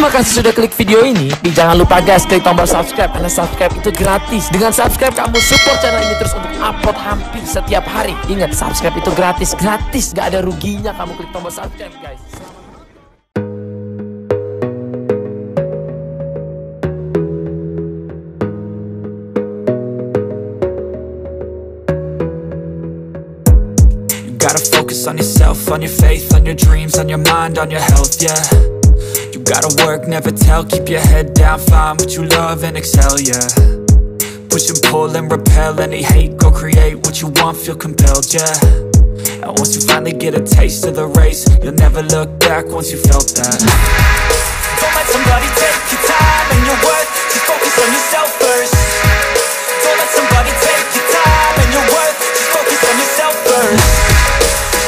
Terima kasih sudah klik video ini. Jangan lupa guys, klik tombol subscribe, karena subscribe itu gratis. Dengan subscribe kamu support channel ini terus untuk upload hampir setiap hari. Ingat, subscribe itu gratis, gak ada ruginya kamu klik tombol subscribe guys. Gotta focus on yourself, on your faith, on your dreams, on your mind, on your health, yeah. You gotta work, never tell, keep your head down, find what you love and excel, yeah. Push and pull and repel any hate, go create what you want, feel compelled, yeah. And once you finally get a taste of the race, you'll never look back once you felt that. Don't let somebody take your time and your worth, just focus on yourself first. Don't let somebody take your time and your worth, just focus on yourself first.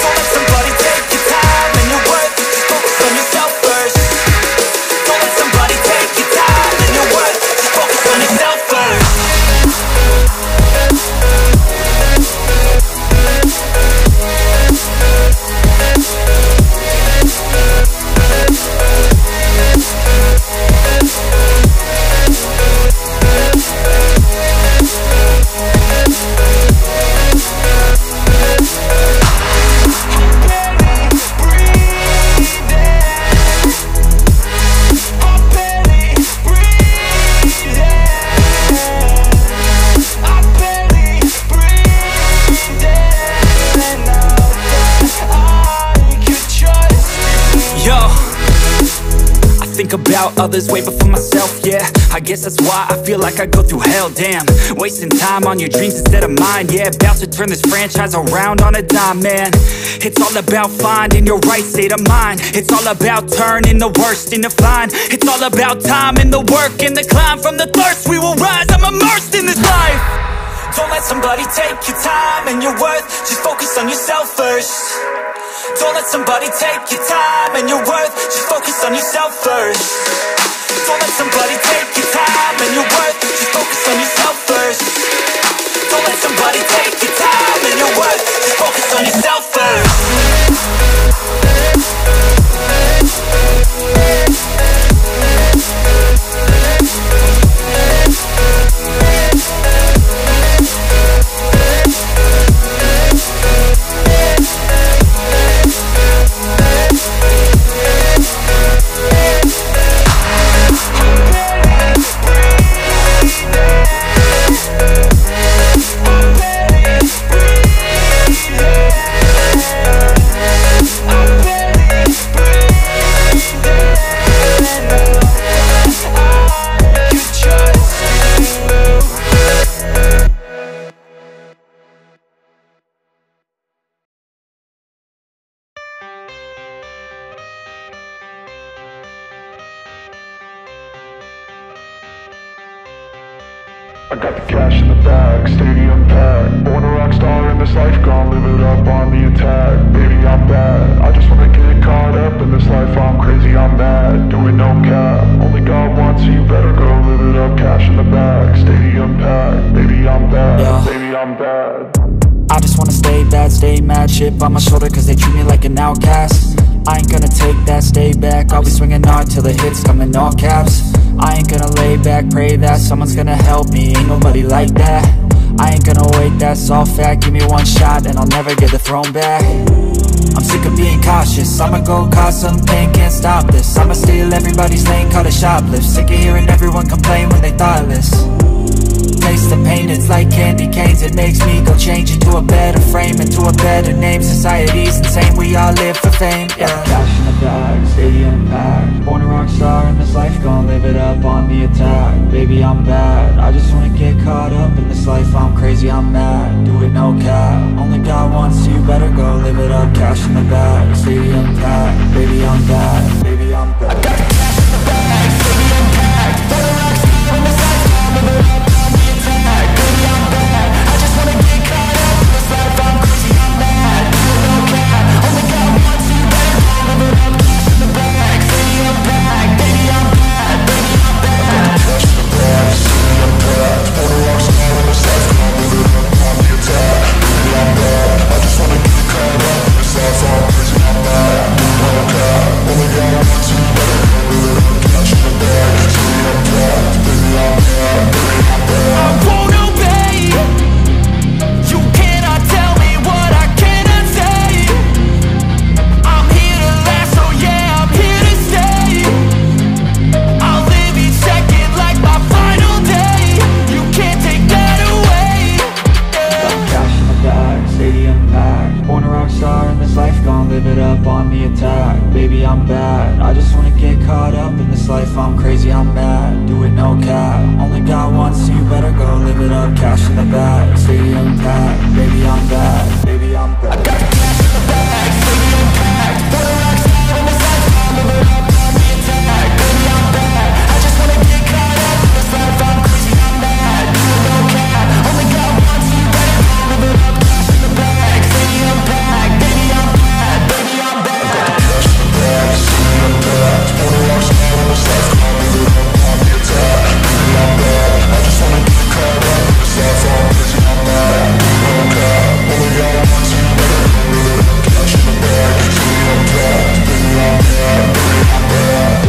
Don't let somebody take your time and your worth, just focus on yourself first. Don't let somebody take your time and your worth, just focus on yourself first. About others way before myself, yeah. I guess that's why I feel like I go through hell, damn. Wasting time on your dreams instead of mine, yeah. About to turn this franchise around on a dime, man. It's all about finding your right state of mind. It's all about turning the worst into fine. It's all about time and the work and the climb. From the thirst we will rise, I'm immersed in this life. Don't let somebody take your time and your worth, just focus on yourself first. Don't let somebody take your time and your worth, just focus on yourself first. Don't let somebody take your time and your worth, just focus on yourself first. Don't let somebody take your time and your worth, just focus on yourself first. I got the cash in the bag, stadium packed. Born a rock star in this life, gonna live it up on the attack. Baby, I'm bad, I just wanna get caught up in this life. I'm crazy, I'm mad, doing no cap. Only God wants, so you better go live it up. Cash in the bag, stadium packed. Baby, I'm bad, baby, I'm bad. I just wanna stay bad, stay mad. Chip on my shoulder cause they treat me like an outcast. I ain't gonna take that, stay back. I'll be swinging hard till the hits come in all caps. I ain't gonna lay back, pray that someone's gonna help me. Ain't nobody like that. I ain't gonna wait, that's all fact. Give me one shot and I'll never get the throne back. I'm sick of being cautious, I'ma go cause some pain, can't stop this. I'ma steal everybody's lane, call it shoplift. Sick of hearing everyone complain when they thoughtless. Taste the pain, it's like candy canes. It makes me go change into a better frame, into a better name. Society's insane, we all live for fame, yeah. Cash in the bag, stadium packed. Born a rock star in this life, gonna live it up on the attack. Baby, I'm bad, I just wanna get caught up in this life. I'm crazy, I'm mad, do it no cap. Only God wants, so you better go live it up. Cash in the bag, stadium packed. Baby, I'm bad, baby, I'm bad. I got the cash in the bag, stadium packed. Born a rock star in this life, gonna live it up on the attack. Baby, I'm bad, I just wanna get caught up in this life. I'm crazy, I'm mad, do it no cap. Only God wants, so you better go live it up. Cash in the bag, stadium packed. Baby, I'm bad, baby, I'm bad. Cash in the bag, stadium packed. Born a rock star in this life, gonna live it up on the attack. Baby, I'm bad, I just wanna get caught up in this life. I'm crazy, I'm mad, do it no cap. Only God wants, so you better live it up on the attack. Baby, I'm bad, I just wanna get caught up in this life. I'm crazy, I'm mad, do it no cap. Only got one, so you better go live it up. Cash in the bag, stadium packed. Baby, I'm bad, baby, I'm bad. I got the cash in the bag, stadium packed. For the rock star in this life, I'll live it up on the attack. Baby, I'm bad, I just wanna get caught up in this life. I'm crazy, I'm mad, do it no cap. Only got one, so you better go live it up. Cash in the bag, stadium packed. Baby, I'm bad, baby, I'm bad. I got the cash in the bag, stadium packed. For the rock star in this life, I'll live it up on the attack. Baby, I'm bad, I just wanna get caught up in this life. I'm crazy, I'm mad, do it no cap. Only got one, so you better go live it up. Cash in the bag, stadium packed. Baby, I'm bad, baby, I'm bad.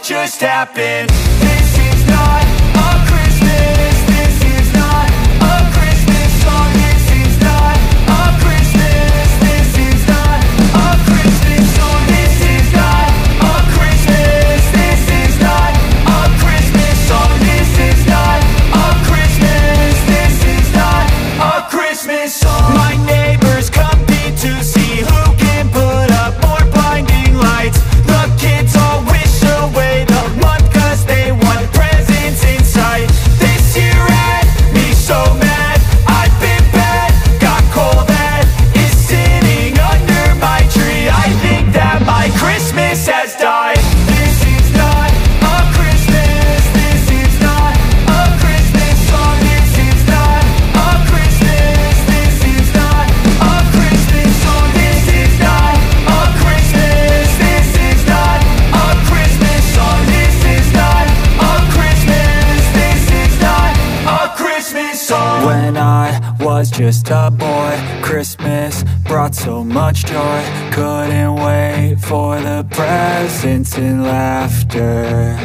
Just happened. This is not a Christmas. This is not a Christmas song. This is not a Christmas. This is not a Christmas song. This is not a Christmas. This is not a Christmas song. This is not a Christmas. This is not a Christmas song. My neighbors compete to see who can put up more blinding lights. The kids all wish away the month 'cause they want presents in sight. This year had me so mad, I've been bad, got coal that is sitting under my tree. I think that my Christmas has died. This is not a Christmas. This is not a Christmas song. This is not a Christmas. This is not a Christmas song. This is not a Christmas. This is not a Christmas song. This is not a Christmas. This is not a Christmas song. When I was just a boy, Christmas brought so much joy. Couldn't wait for the presents and laughter.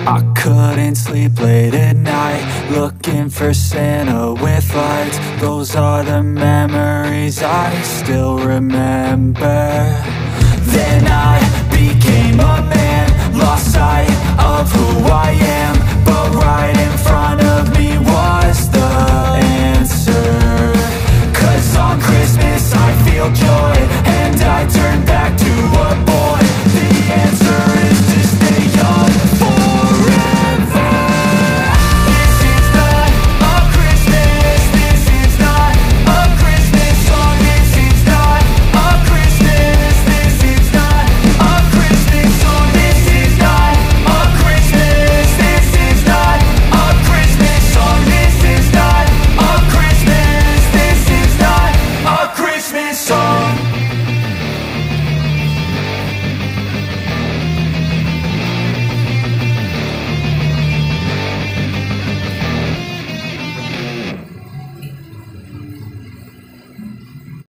I couldn't sleep late at night, looking for Santa with lights. Those are the memories I still remember.